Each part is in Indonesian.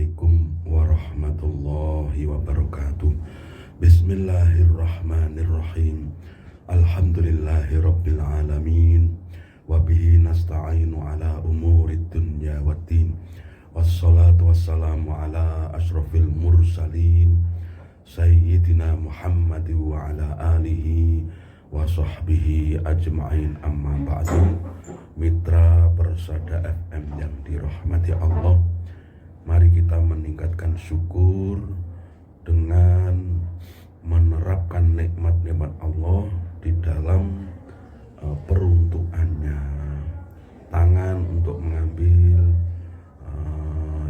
Assalamualaikum warahmatullahi wabarakatuh. Bismillahirrahmanirrahim. Alhamdulillahirabbil alamin. Wa bihi nasta'inu ala umurid dunya waddin. Wassalatu wassalamu ala asyrafil mursalin Sayyidina Muhammad wa ala alihi wa sahbihi ajma'in, amma ba'du. Mitra Persada FM yang dirahmati Allah, mari kita meningkatkan syukur dengan menerapkan nikmat-nikmat Allah di dalam peruntukannya. Tangan untuk mengambil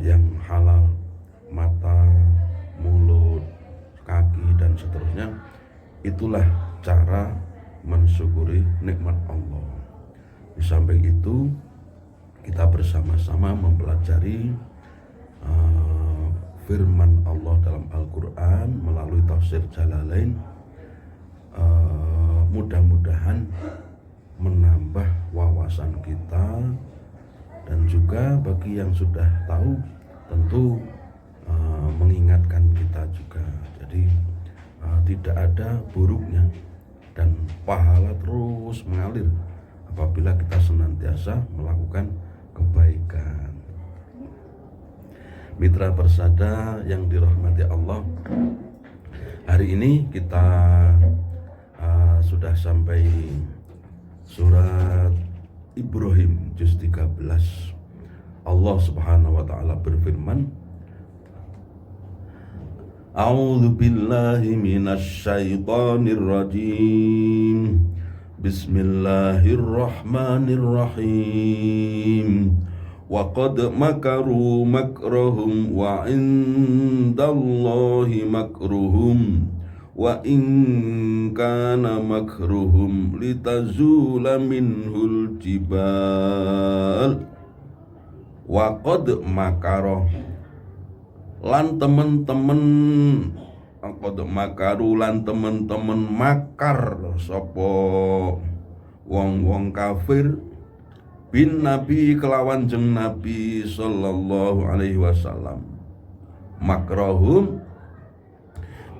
yang halal, mata, mulut, kaki, dan seterusnya. Itulah cara mensyukuri nikmat Allah. Di samping itu, kita bersama-sama mempelajari firman Allah dalam Al-Quran melalui tafsir Jalalain. Mudah-mudahan menambah wawasan kita, dan juga bagi yang sudah tahu tentu mengingatkan kita juga. Jadi tidak ada buruknya dan pahala terus mengalir apabila kita senantiasa melakukan kebaikan. Mitra Persada yang dirahmati Allah, hari ini kita sudah sampai surat Ibrahim juz 13. Allah Subhanahu wa taala berfirman, A'udzu billahi minasy syaithanir rajim. Bismillahirrahmanirrahim. Wa qad makaru makrahum wa indallahi makruhum wa in kana makruhum litazula minhul jibal. Wa qad makaroh lan temen-temen qad makaru lan temen-temen makar sapa wong-wong kafir bin Nabi kelawan jeng Nabi sallallahu alaihi wasallam. Makrahum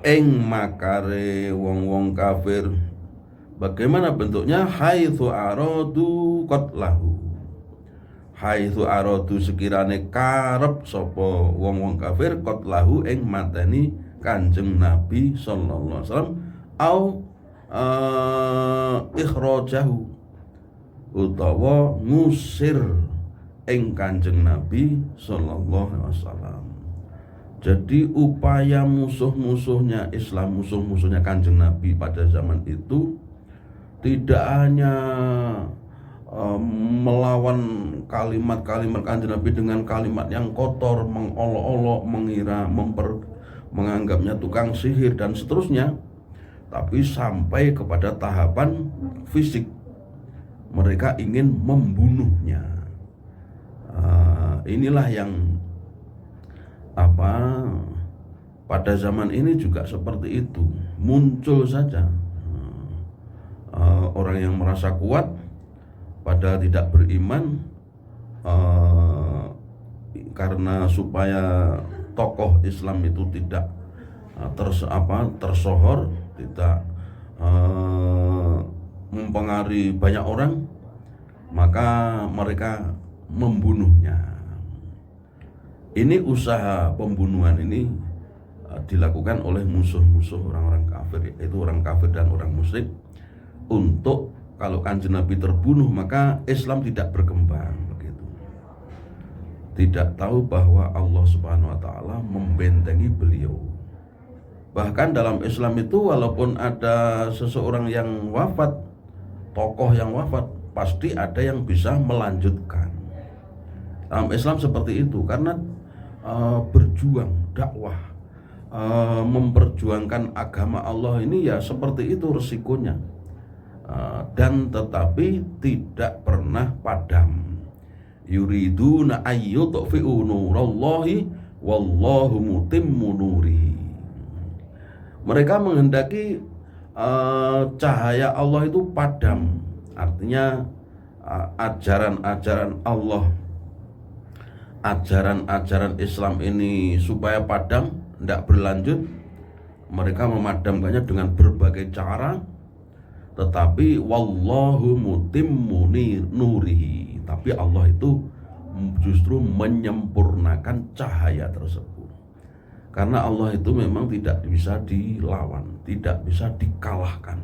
ing makare wong-wong kafir. Bagaimana bentuknya? Haitsu aradu qatlahu. Haitsu aradu sekirane karep sapa wong-wong kafir qatlahu ing mateni Kanjeng Nabi sallallahu alaihi wasallam au ikhrajahu utawa ngusir ing Kanjeng Nabi sallallahu alaihi wasallam. Jadi upaya musuh-musuhnya Islam, musuh-musuhnya Kanjeng Nabi pada zaman itu tidak hanya melawan kalimat-kalimat Kanjeng Nabi dengan kalimat yang kotor, mengolok-olok, mengira, menganggapnya tukang sihir dan seterusnya, tapi sampai kepada tahapan fisik. Mereka ingin membunuhnya. Inilah yang pada zaman ini juga seperti itu. Muncul saja orang yang merasa kuat padahal tidak beriman, karena supaya tokoh Islam itu tidak tersohor, tidak mempengaruhi banyak orang, maka mereka membunuhnya. Ini usaha pembunuhan ini dilakukan oleh musuh-musuh orang-orang kafir, yaitu orang kafir dan orang musyrik, untuk kalau Kanjeng Nabi terbunuh maka Islam tidak berkembang begitu. Tidak tahu bahwa Allah Subhanahu wa taala membentengi beliau. Bahkan dalam Islam itu walaupun ada seseorang yang wafat, tokoh yang wafat, pasti ada yang bisa melanjutkan. Dalam Islam seperti itu, karena berjuang dakwah, memperjuangkan agama Allah ini ya seperti itu resikonya. Dan tetapi tidak pernah padam. Yuriduna ayyutfi'u nurallahi wallahu mutimmu nurihi. Mereka menghendaki cahaya Allah itu padam. Artinya ajaran-ajaran Allah ajaran-ajaran Islam ini supaya padam, tidak berlanjut, mereka memadamkannya dengan berbagai cara. Tetapi wallahu mutimmu nurihi, tapi Allah itu justru menyempurnakan cahaya tersebut. Karena Allah itu memang tidak bisa dilawan, tidak bisa dikalahkan.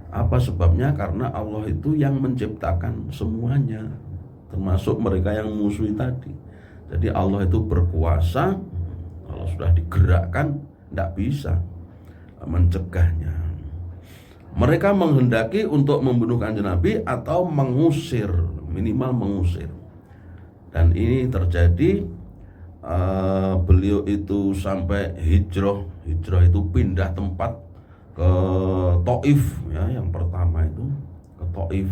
Apa sebabnya? Karena Allah itu yang menciptakan semuanya, termasuk mereka yang musuhi tadi. Jadi Allah itu berkuasa, kalau sudah digerakkan tidak bisa mencegahnya. Mereka menghendaki untuk membunuh Kanjeng Nabi atau mengusir, minimal mengusir. Dan ini terjadi, beliau itu sampai hijrah itu pindah tempat ke Taif, ya, yang pertama itu ke Taif.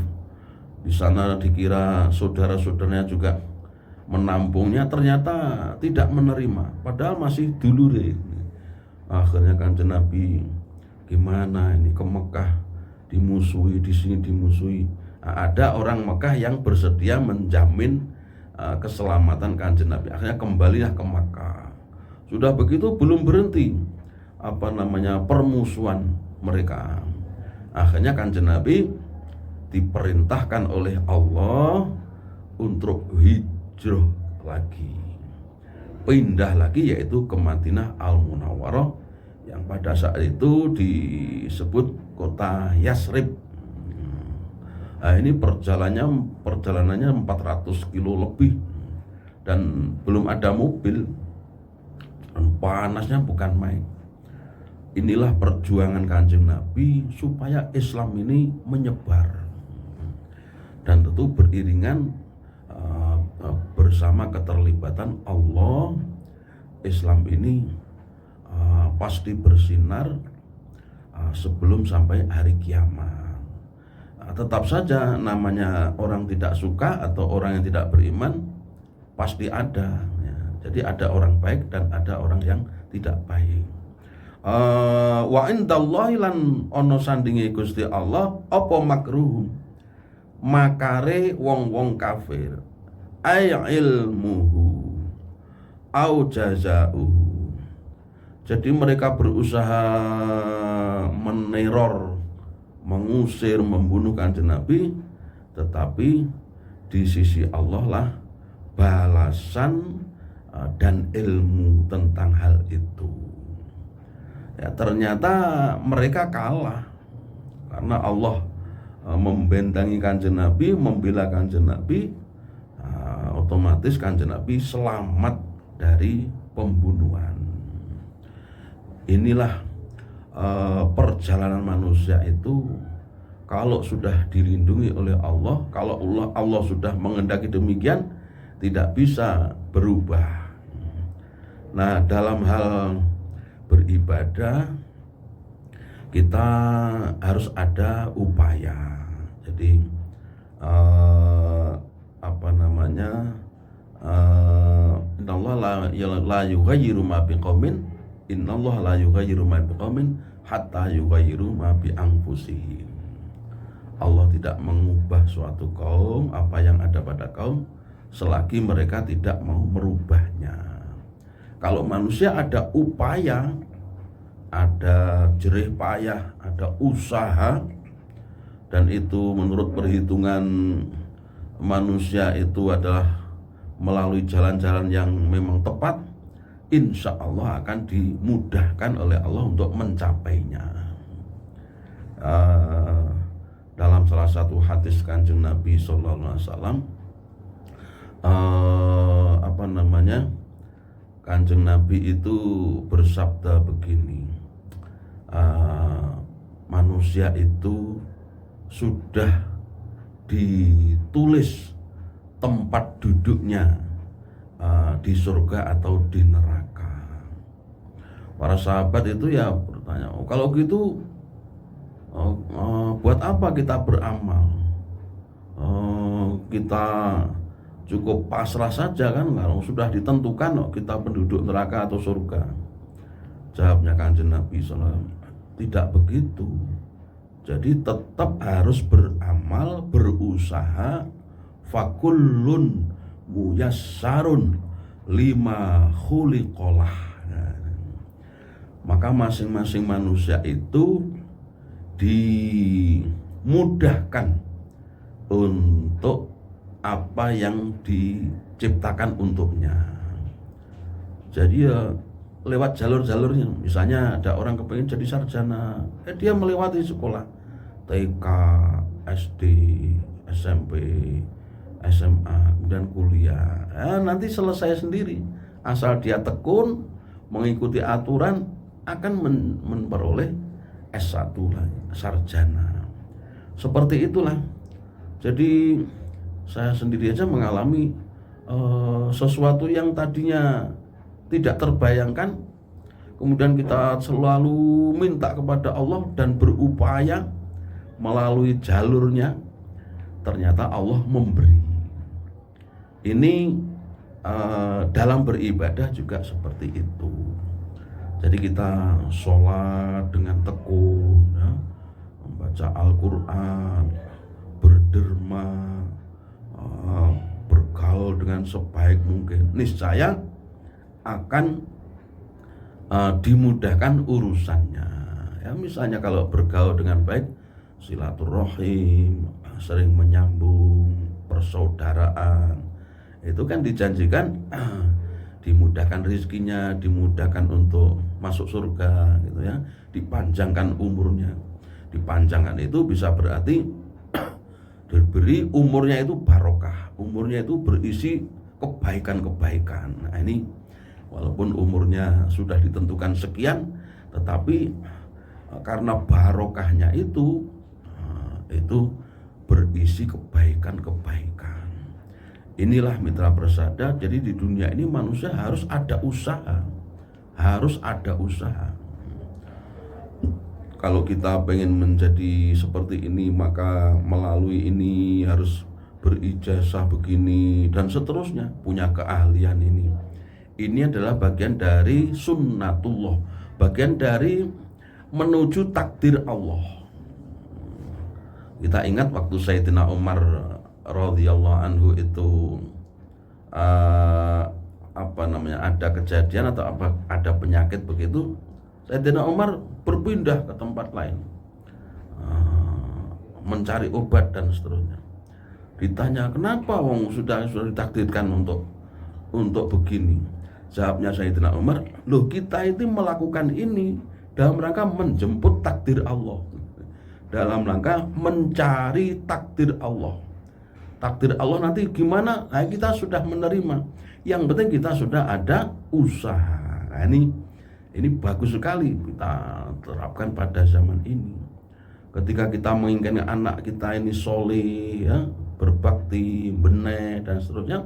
Di sana dikira saudara-saudaranya juga menampungnya, ternyata tidak menerima, padahal masih dulure. Akhirnya Kanjeng Nabi, gimana ini, ke Mekah dimusuhi, di sini dimusuhi. Ada orang Mekah yang bersedia menjamin keselamatan Kanjeng Nabi. Akhirnya kembalilah ke Mekah. Sudah begitu belum berhenti permusuhan mereka. Akhirnya Kanjeng Nabi diperintahkan oleh Allah untuk hijrah lagi, pindah lagi, yaitu ke Madinah Al-Munawwarah, yang pada saat itu disebut kota Yasrib. Nah, ini perjalanannya 400 kilo lebih, dan belum ada mobil, dan panasnya bukan main. Inilah perjuangan Kanjeng Nabi supaya Islam ini menyebar, dan tentu beriringan bersama keterlibatan Allah. Islam ini pasti bersinar sebelum sampai hari kiamat. Tetap saja namanya orang tidak suka atau orang yang tidak beriman pasti ada, ya. Jadi ada orang baik dan ada orang yang tidak baik. Wa indallahi lan ono sandinge Gusti Allah apa makruh, makare wong-wong kafir, ay ilmuhu au jazauhu. Jadi mereka berusaha meneror, mengusir, membunuh Kanjeng Nabi, tetapi di sisi Allah lah balasan dan ilmu tentang hal itu. Ya, ternyata mereka kalah karena Allah membentangi Kanjeng Nabi, membela Kanjeng Nabi, otomatis Kanjeng Nabi selamat dari pembunuhan. Inilah perjalanan manusia itu, kalau sudah dilindungi oleh Allah, kalau Allah sudah menghendaki demikian, tidak bisa berubah. Nah, dalam hal beribadah kita harus ada upaya. Jadi innallaha la yughayyiru ma biqaumin, innallaha la yughayyiru ma biqaumin hatta yughayyiru ma bi anfusihim. Allah tidak mengubah suatu kaum, apa yang ada pada kaum, selagi mereka tidak mau merubahnya. Kalau manusia ada upaya, ada jerih payah, ada usaha, dan itu menurut perhitungan manusia itu adalah melalui jalan-jalan yang memang tepat, insya Allah akan dimudahkan oleh Allah untuk mencapainya. Dalam salah satu hadis Kanjeng Nabi Sallallahu Alaihi Wasallam, Kanjeng Nabi itu bersabda begini, manusia itu sudah ditulis tempat duduknya di surga atau di neraka. Para sahabat itu ya bertanya, kalau gitu buat apa kita beramal? Kita cukup pasrah saja kan, kalau sudah ditentukan kita penduduk neraka atau surga. Jawabnya Kanjeng Nabi SAW, tidak begitu. Jadi tetap harus beramal, berusaha. Fakullun muyassarun lima khuliqalah. Maka masing-masing manusia itu dimudahkan untuk apa yang diciptakan untuknya. Jadi ya lewat jalur-jalurnya. Misalnya ada orang kepengen jadi sarjana, dia melewati sekolah TK, SD, SMP, SMA, kemudian kuliah. Nanti selesai sendiri. Asal dia tekun, mengikuti aturan, akan memperoleh S1 lagi, sarjana. Seperti itulah. Jadi saya sendiri aja mengalami sesuatu yang tadinya tidak terbayangkan, kemudian kita selalu minta kepada Allah dan berupaya melalui jalurnya, ternyata Allah memberi. Ini dalam beribadah juga seperti itu. Jadi kita sholat dengan tekun, ya, membaca Al-Quran, berderma, bergaul dengan sebaik mungkin, niscaya akan dimudahkan urusannya. Ya, misalnya kalau bergaul dengan baik, silaturahim, sering menyambung persaudaraan, itu kan dijanjikan dimudahkan rezekinya, dimudahkan untuk masuk surga, gitu ya, dipanjangkan umurnya. Dipanjangkan itu bisa berarti diberi umurnya itu barokah, umurnya itu berisi kebaikan-kebaikan. Nah, ini walaupun umurnya sudah ditentukan sekian, tetapi karena barokahnya itu berisi kebaikan-kebaikan. Inilah mitra persada. Jadi di dunia ini manusia harus ada usaha, harus ada usaha. Kalau kita pengen menjadi seperti ini, maka melalui ini harus berijazah begini dan seterusnya, punya keahlian ini. Ini adalah bagian dari sunnatullah, bagian dari menuju takdir Allah. Kita ingat waktu Sayyidina Umar radhiyallahu anhu itu ada kejadian atau ada penyakit begitu, Sayyidina Umar berpindah ke tempat lain, mencari obat dan seterusnya. Ditanya, kenapa wong sudah ditakdirkan untuk begini? Jawabnya Sayyidina Umar, loh, kita itu melakukan ini dalam rangka menjemput takdir Allah, dalam rangka mencari takdir Allah. Takdir Allah nanti gimana? Nah, kita sudah menerima. Yang penting kita sudah ada usaha. Nah, ini bagus sekali kita terapkan pada zaman ini. Ketika kita menginginkan anak kita ini soleh, ya, berbakti, benar dan seterusnya,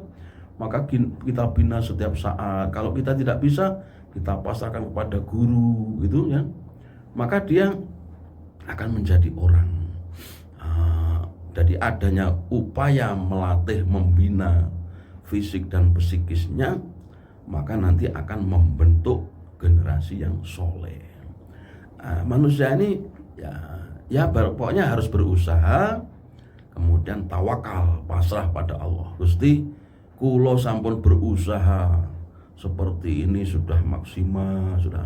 maka kita bina setiap saat. Kalau kita tidak bisa, kita pasrahkan kepada guru, gitu ya. Maka dia akan menjadi orang. Jadi adanya upaya melatih, membina fisik dan psikisnya, maka nanti akan membentuk generasi yang soleh. Manusia ini ya pokoknya harus berusaha, kemudian tawakal, pasrah pada Allah. Gusti, kulo sampun berusaha seperti ini sudah maksimal, sudah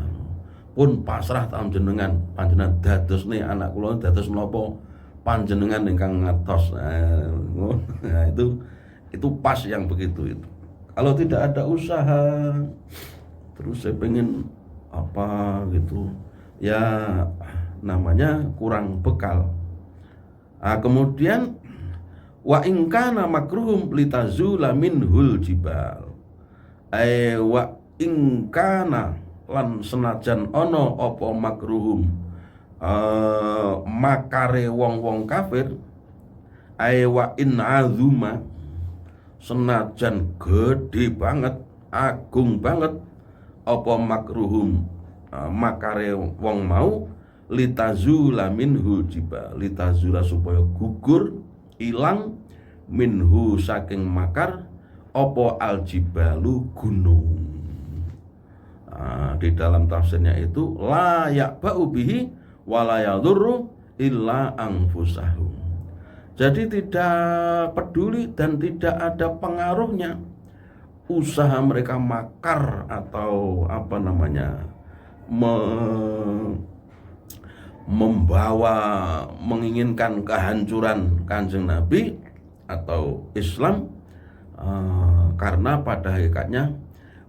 pun pasrah tahun jenengan, panjenengan dados nih anak kulo dados menapa panjenengan ingkang ngatos. Nah, itu pas yang begitu itu. Kalau tidak ada usaha, terus saya pengen apa gitu, ya namanya kurang bekal. Kemudian wa in kana makruhum litazula minhul jibal. Wa in kana lan senajan ana apa makruhum makare wong-wong kafir, wa in azuma senajan gede banget, agung banget apa makruhum makare wong mau, litazula minhu jibal, litazula supaya gugur, hilang, minhu saking makar, apa aljibalu gunung. Di dalam tafsirnya itu la ya'ba'u bihi wa la yadurru illa anfusahum. Jadi tidak peduli dan tidak ada pengaruhnya usaha mereka makar atau membawa menginginkan kehancuran Kanjeng Nabi atau Islam, karena pada hakikatnya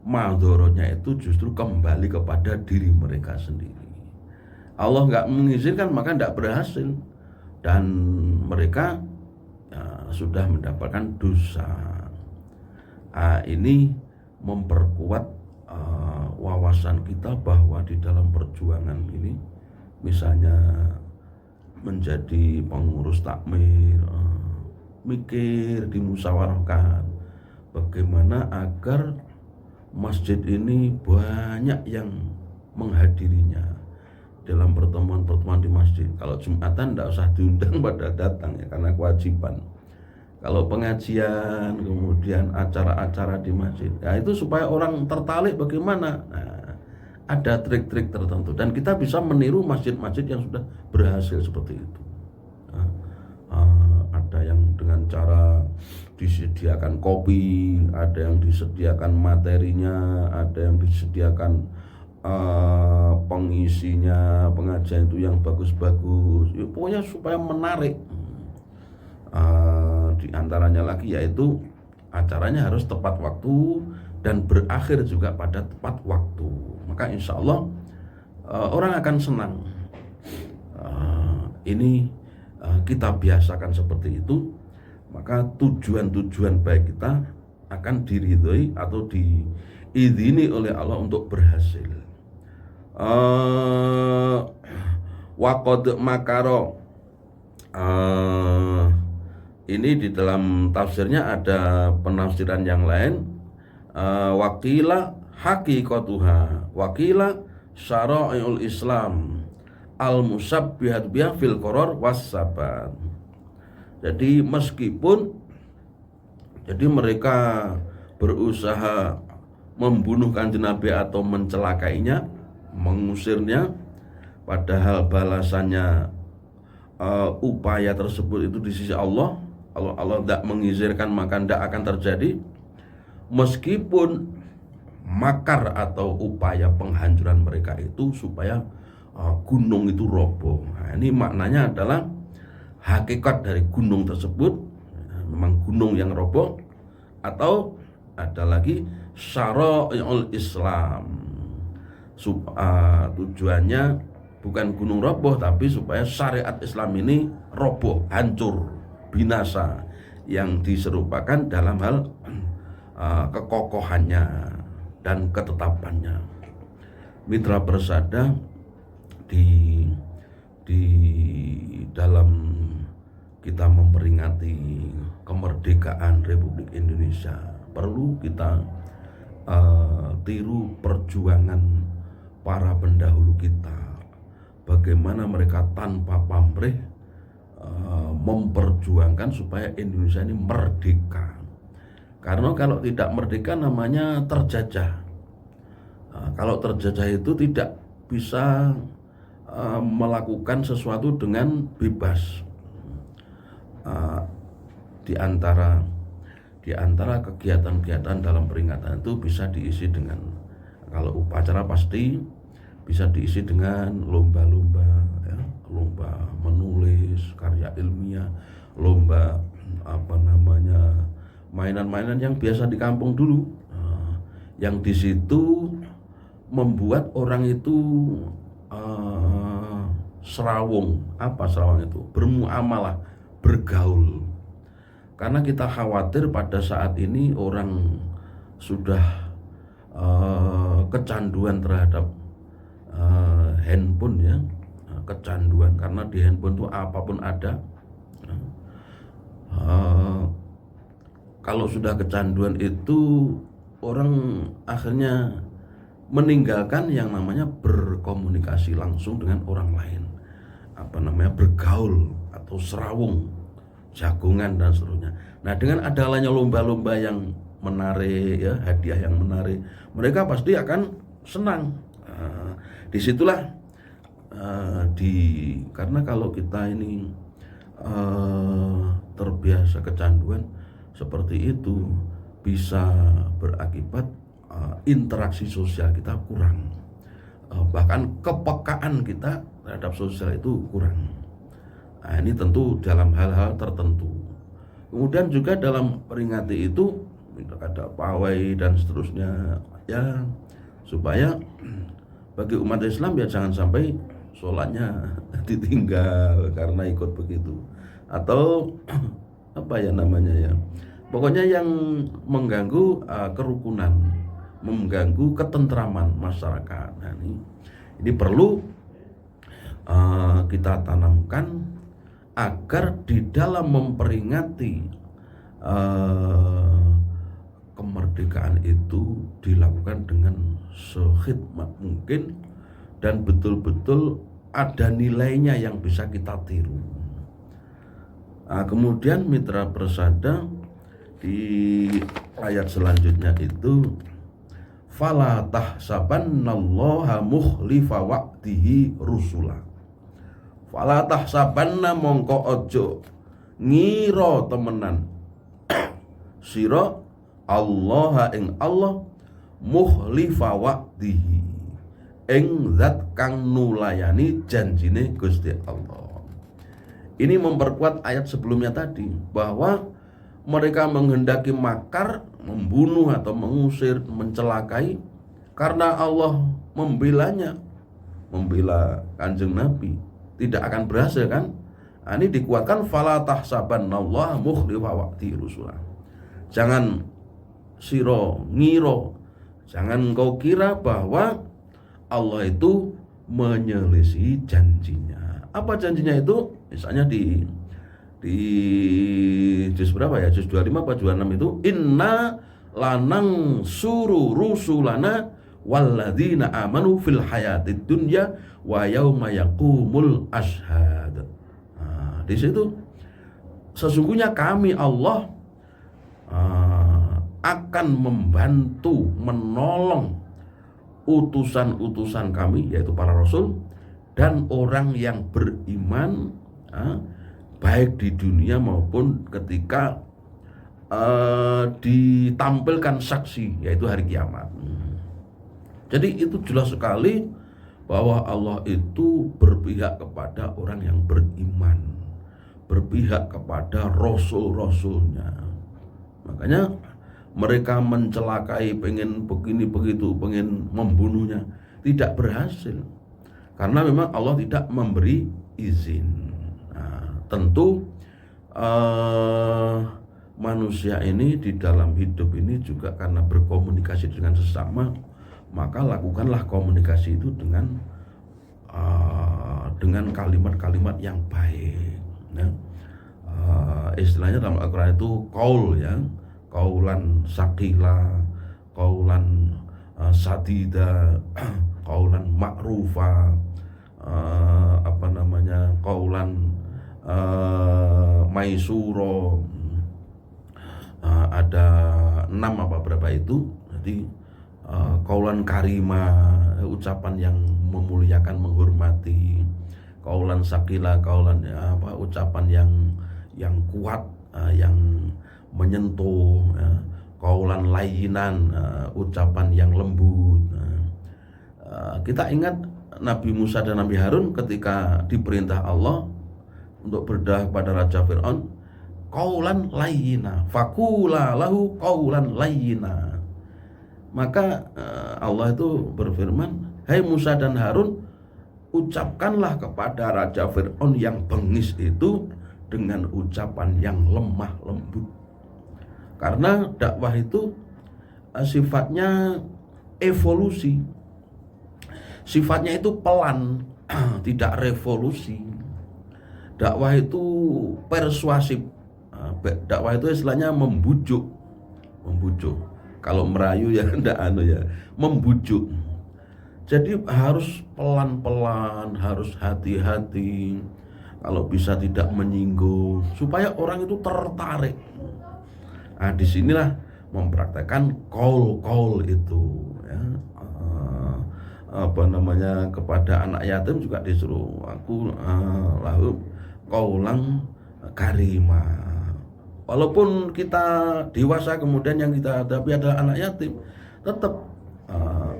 madorotnya itu justru kembali kepada diri mereka sendiri. Allah nggak mengizinkan maka nggak berhasil, dan mereka sudah mendapatkan dosa. Ini memperkuat wawasan kita bahwa di dalam perjuangan ini, misalnya menjadi pengurus takmir, mikir, dimusyawarahkan bagaimana agar masjid ini banyak yang menghadirinya dalam pertemuan-pertemuan di masjid. Kalau Jumatan tidak usah diundang pada datang ya, karena kewajiban. Kalau pengajian, kemudian acara-acara di masjid, ya itu supaya orang tertarik bagaimana. Nah, ada trik-trik tertentu dan kita bisa meniru masjid-masjid yang sudah berhasil seperti itu. Ada yang dengan cara disediakan kopi, ada yang disediakan materinya, ada yang disediakan pengisinya, pengajian itu yang bagus-bagus, ya, pokoknya supaya menarik. Di antaranya lagi yaitu acaranya harus tepat waktu dan berakhir juga pada tepat waktu, maka insya Allah orang akan senang. Ini kita biasakan seperti itu, maka tujuan-tujuan baik kita akan diridhoi atau diizini oleh Allah untuk berhasil. Waqad makaro, ini di dalam tafsirnya ada penafsiran yang lain. Wakila haqiqatuha, wakila syara'iul Islam al-musabbihat biha fil qoror was-sabat. Jadi meskipun mereka berusaha membunuh Kanjeng Nabi atau mencelakainya, mengusirnya, padahal balasannya upaya tersebut itu di sisi Allah. Allah tidak mengizinkan maka tidak akan terjadi. Meskipun makar atau upaya penghancuran mereka itu supaya gunung itu roboh. Nah, ini maknanya adalah hakikat dari gunung tersebut memang gunung yang roboh, atau ada lagi syara'iul Islam. Tujuannya bukan gunung roboh, tapi supaya syariat Islam ini roboh, hancur, binasa, yang diserupakan dalam hal kekokohannya dan ketetapannya. Mitra Persada, di dalam kita memperingati kemerdekaan Republik Indonesia, perlu kita tiru perjuangan para pendahulu kita, bagaimana mereka tanpa pamrih memperjuangkan supaya Indonesia ini merdeka. Karena kalau tidak merdeka namanya terjajah. Kalau terjajah itu tidak bisa melakukan sesuatu dengan bebas. Di antara kegiatan-kegiatan dalam peringatan itu bisa diisi dengan, kalau upacara pasti bisa diisi dengan lomba-lomba, ya, lomba menulis karya ilmiah, lomba mainan-mainan yang biasa di kampung dulu, yang di situ membuat orang itu serawung. Apa serawung itu? Bermuamalah, bergaul. Karena kita khawatir pada saat ini orang sudah kecanduan terhadap handphone, ya, kecanduan, karena di handphone itu apapun ada. Kalau sudah kecanduan itu orang akhirnya meninggalkan yang namanya berkomunikasi langsung dengan orang lain, bergaul atau serawung, jagungan dan seterusnya. Nah, dengan adanya lomba-lomba yang menarik, ya, hadiah yang menarik, mereka pasti akan senang. Disitulah karena kalau kita ini terbiasa kecanduan seperti itu bisa berakibat interaksi sosial kita kurang, bahkan kepekaan kita terhadap sosial itu kurang. Nah, ini tentu dalam hal-hal tertentu. Kemudian juga dalam peringati itu ada pawai dan seterusnya ya, supaya bagi umat Islam ya jangan sampai sholatnya ditinggal karena ikut begitu, atau apa ya namanya ya, pokoknya yang mengganggu kerukunan, mengganggu ketentraman masyarakat. Nah, ini perlu kita tanamkan agar di dalam memperingati kemerdekaan itu dilakukan dengan sehikmat mungkin dan betul-betul ada nilainya yang bisa kita tiru. Kemudian mitra persada di ayat selanjutnya itu fala tahsabannallaha mukhlifa wa'dihi rusula. Fala tahsabanna mongko ojo ngira temenan sira Allah ing Allah mukhlifa wa'dihi ing zat kang nulayani janjine Gusti Allah. Ini memperkuat ayat sebelumnya tadi, bahwa mereka menghendaki makar, membunuh atau mengusir, mencelakai, karena Allah membelanya, membela Kanjeng Nabi, tidak akan berhasil kan? Ini dikuatkan fala tahsabannallaha mukhlifa wa'dihi rusulah. Jangan siro ngiro, jangan kau kira bahwa Allah itu menyelisihi janjinya. Apa janjinya itu? Misalnya di juz berapa ya? Juz 25 apa 26 itu inna lanang suru rusulana walladzina amanu fil hayatid dunya wa yauma yaqumul ashhad. Nah, di situ sesungguhnya kami Allah akan membantu, menolong utusan-utusan kami, yaitu para rasul dan orang yang beriman, baik di dunia maupun ketika ditampilkan saksi, yaitu hari kiamat. Jadi itu jelas sekali bahwa Allah itu berpihak kepada orang yang beriman, berpihak kepada rasul-rasulnya. Makanya mereka mencelakai, pengen begini begitu, pengen membunuhnya, tidak berhasil karena memang Allah tidak memberi izin. Nah, tentu manusia ini di dalam hidup ini juga karena berkomunikasi dengan sesama, maka lakukanlah komunikasi itu dengan kalimat-kalimat yang baik. Ya. Istilahnya dalam Al-Quran itu qaul, ya, qaulan saqila, qaulan sadida, qaulan ma'rufa, qaulan maisuro. Ada 6 apa berapa itu. Jadi qaulan karima, ucapan yang memuliakan, menghormati. Qaulan saqila, qaulan ucapan yang kuat, yang menyentuh. Qaulan layyinan, ucapan yang lembut. Kita ingat Nabi Musa dan Nabi Harun ketika diperintah Allah untuk berdakwah kepada Raja Fir'aun, qaulan layyina, faqula lahu qaulan layyina. Maka Allah itu berfirman, hai Musa dan Harun, ucapkanlah kepada Raja Fir'aun yang bengis itu dengan ucapan yang lemah lembut. Karena dakwah itu sifatnya evolusi, sifatnya itu pelan, tidak revolusi. Dakwah itu persuasif, dakwah itu istilahnya membujuk. Kalau merayu ya enggak membujuk. Jadi harus pelan-pelan, harus hati-hati. Kalau bisa tidak menyinggung, supaya orang itu tertarik. Nah, disinilah mempraktekkan qaul itu, ya. Kepada anak yatim juga disuruh aku lahu qaulan karimah. Walaupun kita dewasa kemudian yang kita hadapi adalah anak yatim, tetap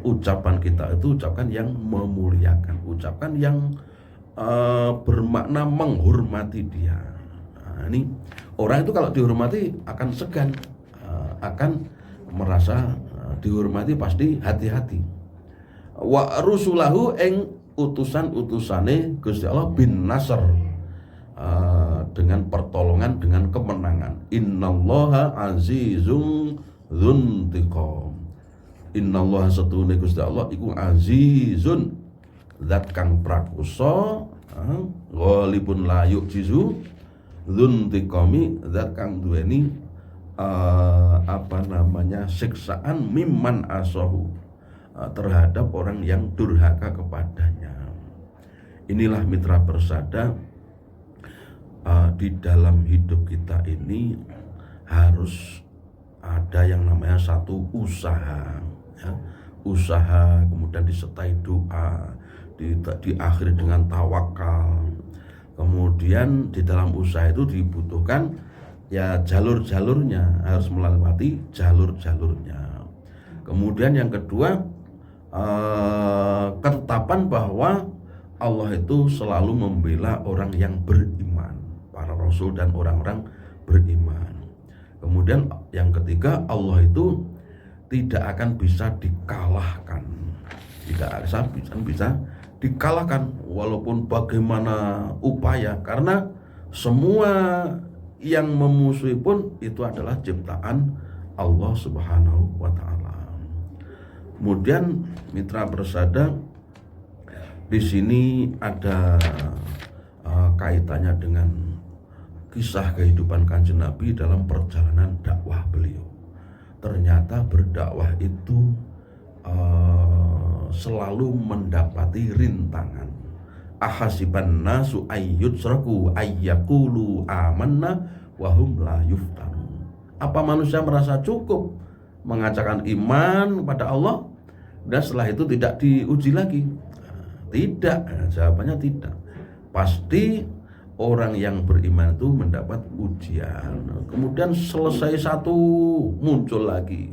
ucapan kita itu ucapan yang memuliakan, ucapan yang bermakna menghormati dia. Nah, ini orang itu kalau dihormati akan segan, akan merasa dihormati, pasti hati-hati. Wa rusulahu ing utusan-utusane Gusti Allah bin nasr, dengan pertolongan, dengan kemenangan. Innallaha azizun dzuntiqam. Innallaha satune Gusti Allah iku azizun, zat kang prakusa, ghalibun la yu'jizu, dzuntiqami, zat kang duweni siksaan mimman asahu, terhadap orang yang durhaka kepadanya. Inilah mitra persada, di dalam hidup kita ini harus ada yang namanya satu usaha, ya. Usaha kemudian disertai doa, diakhiri dengan tawakal. Kemudian di dalam usaha itu dibutuhkan ya jalur-jalurnya, harus melewati jalur-jalurnya. Kemudian yang kedua, ketetapan bahwa Allah itu selalu membela orang yang beriman, para rasul dan orang-orang beriman. Kemudian yang ketiga, Allah itu tidak akan bisa dikalahkan, tidak bisa dikalahkan walaupun bagaimana upaya, karena semua yang memusuhi pun itu adalah ciptaan Allah Subhanahu wa taala. Kemudian mitra persada, di sini ada kaitannya dengan kisah kehidupan Kanjeng Nabi dalam perjalanan dakwah beliau. Ternyata berdakwah itu selalu mendapati rintangan. Ahasiban nasu ayyutsraku ayyaqulu amanna wa hum la yuftanun. Apa manusia merasa cukup mengatakan iman kepada Allah dan setelah itu tidak diuji lagi? Tidak, jawabannya tidak. Pasti orang yang beriman itu mendapat ujian, kemudian selesai satu muncul lagi.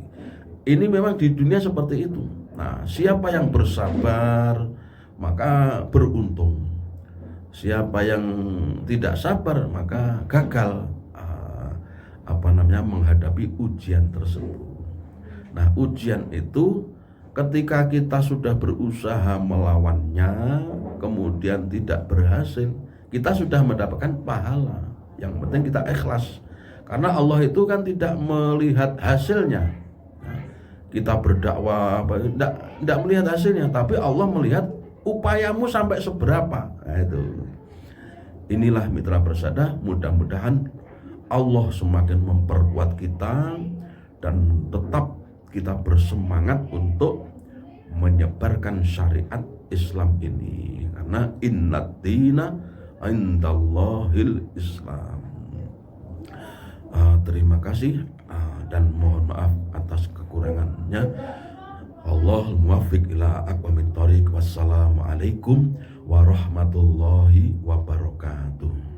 Ini memang di dunia seperti itu. Nah, siapa yang bersabar maka beruntung. Siapa yang tidak sabar maka gagal menghadapi ujian tersebut. Nah, ujian itu ketika kita sudah berusaha melawannya kemudian tidak berhasil, kita sudah mendapatkan pahala. Yang penting kita ikhlas, karena Allah itu kan tidak melihat hasilnya. Kita berdakwah tidak melihat hasilnya, tapi Allah melihat upayamu sampai seberapa. Nah, itu. Inilah mitra persada, mudah-mudahan Allah semakin memperkuat kita dan tetap kita bersemangat untuk menyebarkan syariat Islam ini, karena innad dina indallahil Islam. Terima kasih dan mohon maaf atas kekurangannya. Allahul muwaffiq ila aqwamit thoriq. Wassalamualaikum warahmatullahi wabarakatuh.